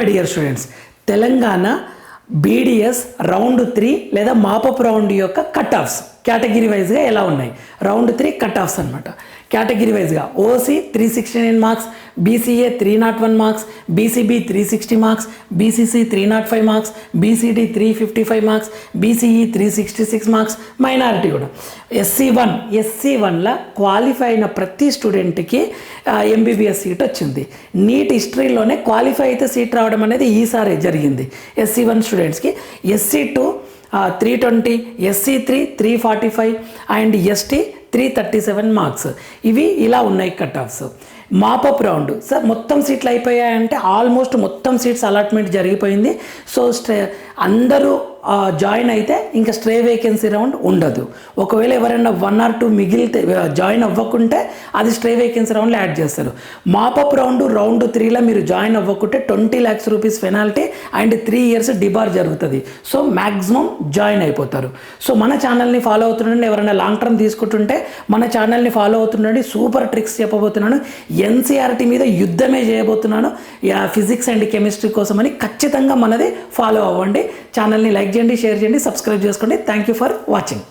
My dear students, Telangana BDS round 3 లేదా mop up round యొక్క cut offs category వైజ్గా ఎలా ఉన్నాయి. రౌండ్ 3 కట్ ఆఫ్స్ అనమాట. కేటగిరీ వైజ్గా OC 369 marks, BCA 301 marks, BCB 360 marks, BCC 305 marks, BCD 355 marks, BCE 366 marks, minority కూడా. ఎస్సీ1లా క్వాలిఫై అయిన ప్రతి స్టూడెంట్కి ఎంబీబీఎస్ సీట్ వచ్చింది. నీట్ హిస్టరీలోనే క్వాలిఫై అయితే సీట్ రావడం అనేది ఈసారి జరిగింది ఎస్సీ1 స్టూడెంట్స్కి. ఎస్సీ2 320, ఎస్సీ3 345 అండ్ ఎస్టీ 337 మార్క్స్. ఇవి ఇలా ఉన్నాయి cut offs. Mop up round sir మొత్తం సీట్లు అయిపోయాయంటే ఆల్మోస్ట్ మొత్తం సీట్స్ అలాట్మెంట్ జరిగిపోయింది. సో అందరూ జాయిన్ అయితే ఇంకా స్ట్రే వేకెన్సీ రౌండ్ ఉండదు. ఒకవేళ ఎవరైనా 1 or 2 మిగిలితే జాయిన్ అవ్వకుంటే అది స్ట్రే వేకెన్సీ రౌండ్లో యాడ్ చేస్తారు. మాపప్ రౌండ్ 3లో మీరు జాయిన్ అవ్వకుంటే 20 lakhs rupees penalty and 3 years debar జరుగుతుంది. సో మ్యాక్సిమం జాయిన్ అయిపోతారు. సో మన ఛానల్ని ఫాలో అవుతుండండి. ఎవరైనా లాంగ్ టర్మ్ తీసుకుంటుంటే మన ఛానల్ని ఫాలో అవుతుండండి. సూపర్ ట్రిక్స్ చెప్పబోతున్నాను. ఎన్సీఆర్టీ మీద యుద్ధమే చేయబోతున్నాను. ఫిజిక్స్ అండ్ కెమిస్ట్రీ కోసమని ఖచ్చితంగా మనది ఫాలో అవ్వండి. ఛానల్ని లైక్ చేయండి, షేర్ చేయండి, సబ్స్క్రైబ్ చేసుకోండి. Thank you for watching.